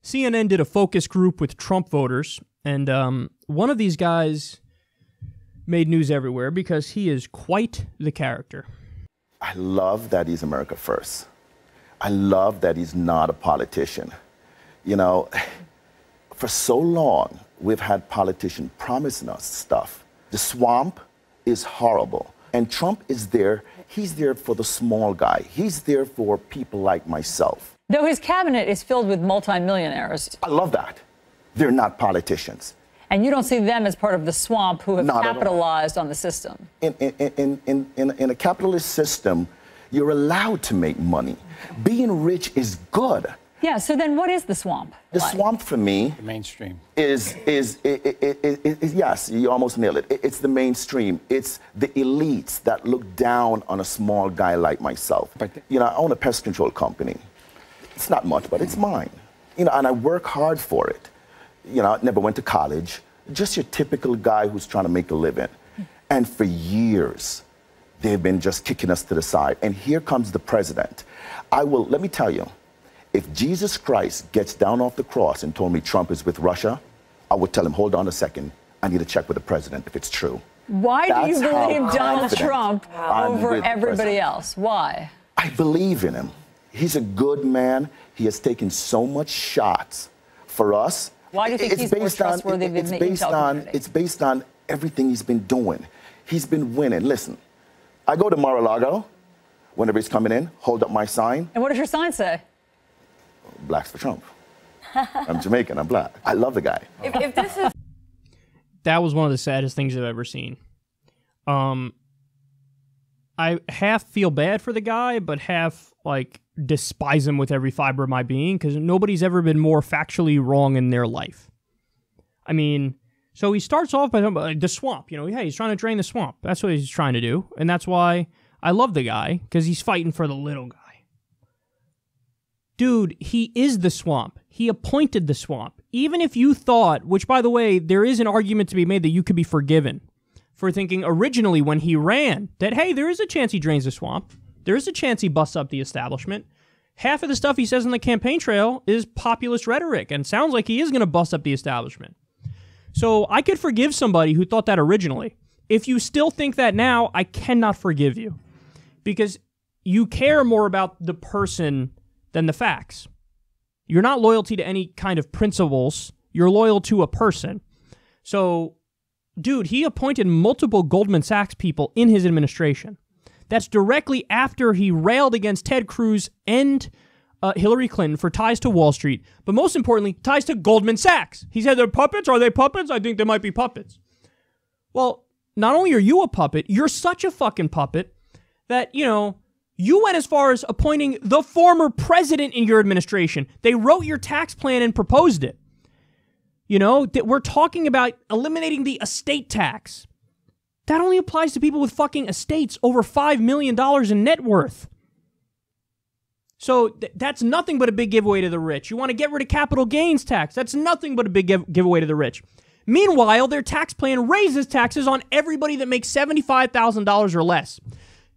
CNN did a focus group with Trump voters, and one of these guys made news everywhere because he is quite the character. I love that he's America first. I love that he's not a politician. You know, for so long, we've had politicians promising us stuff. The swamp is horrible. And Trump is there. He's there for the small guy. He's there for people like myself. Though his cabinet is filled with multimillionaires. I love that. They're not politicians. And you don't see them as part of the swamp who have capitalized on the system. In a capitalist system, you're allowed to make money. Being rich is good. Yeah, so then what is the swamp? The swamp for me, the mainstream, is yes, you almost nailed it. It's the mainstream. It's the elites that look down on a small guy like myself. You know, I own a pest control company. It's not much, but it's mine. You know, and I work hard for it. You know, I never went to college. Just your typical guy who's trying to make a living. And for years, they've been just kicking us to the side. And here comes the president. Let me tell you, if Jesus Christ gets down off the cross and told me Trump is with Russia, I would tell him, hold on a second, I need to check with the president if it's true. Why do you believe Donald Trump over everybody else? Why? I believe in him. He's a good man. He has taken so much shots for us. Why do you think he's more trustworthy than the intel community? It's based on everything he's been doing. He's been winning. Listen, I go to Mar-a-Lago whenever he's coming in, hold up my sign. And what does your sign say? Blacks for Trump. I'm Jamaican, I'm black. I love the guy. If this is... That was one of the saddest things I've ever seen. I half feel bad for the guy, but half, like, despise him with every fiber of my being, because nobody's ever been more factually wrong in their life. I mean, so he starts off by talking about like, the swamp. You know, yeah, he's trying to drain the swamp. That's what he's trying to do, and that's why I love the guy, because he's fighting for the little guy. Dude, he is the swamp. He appointed the swamp. Even if you thought, which, by the way, there is an argument to be made that you could be forgiven for thinking originally when he ran that, hey, there is a chance he drains the swamp. There is a chance he busts up the establishment. Half of the stuff he says on the campaign trail is populist rhetoric and sounds like he is going to bust up the establishment. So I could forgive somebody who thought that originally. If you still think that now, I cannot forgive you because you care more about the person than the facts. You're not loyalty to any kind of principles. You're loyal to a person. So, dude, he appointed multiple Goldman Sachs people in his administration. That's directly after he railed against Ted Cruz and Hillary Clinton for ties to Wall Street, but most importantly, ties to Goldman Sachs. He said, they're puppets? Are they puppets? I think they might be puppets. Well, not only are you a puppet, you're such a fucking puppet that, you know, you went as far as appointing the former president in your administration. They wrote your tax plan and proposed it. You know, we're talking about eliminating the estate tax. That only applies to people with fucking estates over $5 million in net worth. So that's nothing but a big giveaway to the rich. You want to get rid of capital gains tax. That's nothing but a big giveaway to the rich. Meanwhile, their tax plan raises taxes on everybody that makes $75,000 or less.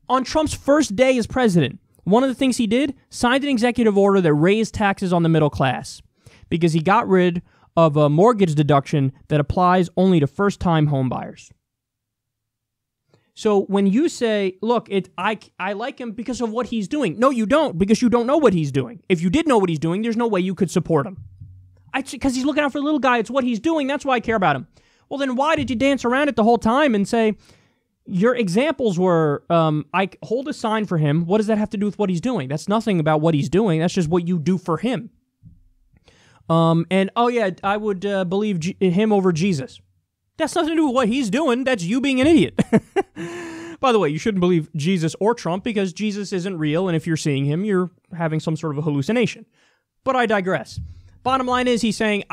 On Trump's first day as president, one of the things he did, signed an executive order that raised taxes on the middle class because he got rid of a mortgage deduction that applies only to first-time home buyers. So when you say, look, I like him because of what he's doing. No, you don't, because you don't know what he's doing. If you did know what he's doing, there's no way you could support him. Because he's looking out for the little guy. It's what he's doing. That's why I care about him. Well, then why did you dance around it the whole time and say, your examples were, I hold a sign for him. What does that have to do with what he's doing? That's nothing about what he's doing. That's just what you do for him. And, oh yeah, I would believe him over Jesus. That's nothing to do with what he's doing. That's you being an idiot. By the way, you shouldn't believe Jesus or Trump because Jesus isn't real, and if you're seeing him, you're having some sort of a hallucination. But I digress. Bottom line is he's saying,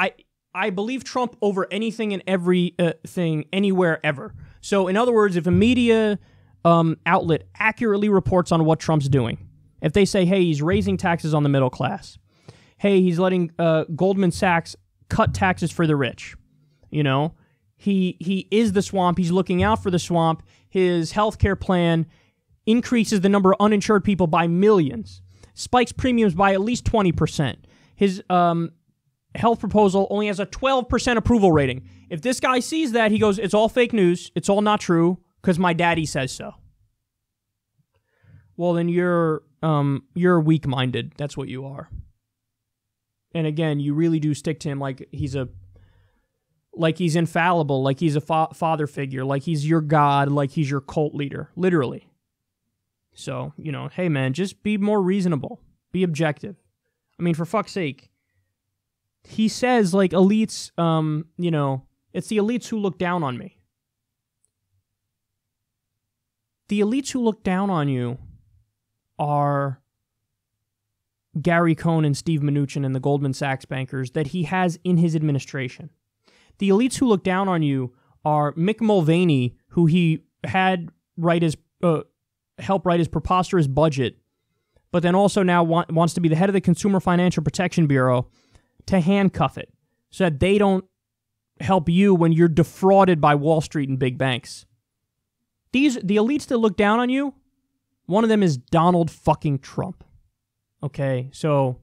I believe Trump over anything and everything anywhere ever. So, in other words, if a media outlet accurately reports on what Trump's doing, if they say, hey, he's raising taxes on the middle class, hey, he's letting Goldman Sachs cut taxes for the rich, you know, he is the swamp, he's looking out for the swamp, his healthcare plan increases the number of uninsured people by millions, spikes premiums by at least 20%, his health proposal only has a 12% approval rating. If this guy sees that, he goes, it's all fake news. It's all not true because my daddy says so. Well, then you're weak-minded. That's what you are. And again, you really do stick to him like he's infallible, like he's a father figure, like he's your god, like he's your cult leader, literally. So, hey man, just be more reasonable. Be objective. I mean, for fuck's sake. He says, like, elites, it's the elites who look down on me. The elites who look down on you are Gary Cohn and Steve Mnuchin and the Goldman Sachs bankers that he has in his administration. The elites who look down on you are Mick Mulvaney, who he had help write his preposterous budget, but then also now wants to be the head of the Consumer Financial Protection Bureau to handcuff it so that they don't help you when you're defrauded by Wall Street and big banks. The elites that look down on you, one of them is Donald fucking Trump. Okay, so,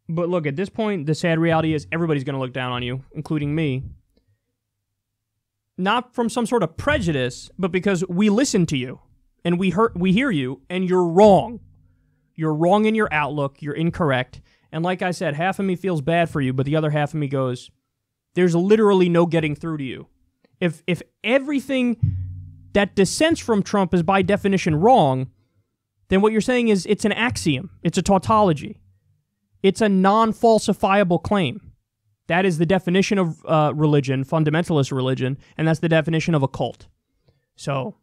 but look, at this point, the sad reality is everybody's going to look down on you, including me. Not from some sort of prejudice, but because we listen to you, and we hear you, and you're wrong. You're wrong in your outlook, you're incorrect, and like I said, half of me feels bad for you, but the other half of me goes, there's literally no getting through to you. If everything that dissents from Trump is by definition wrong, then what you're saying is it's an axiom. It's a tautology. It's a non-falsifiable claim. That is the definition of religion, fundamentalist religion, and that's the definition of a cult. So,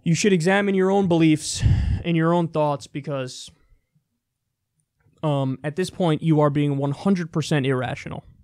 you should examine your own beliefs and your own thoughts because at this point you are being 100% irrational.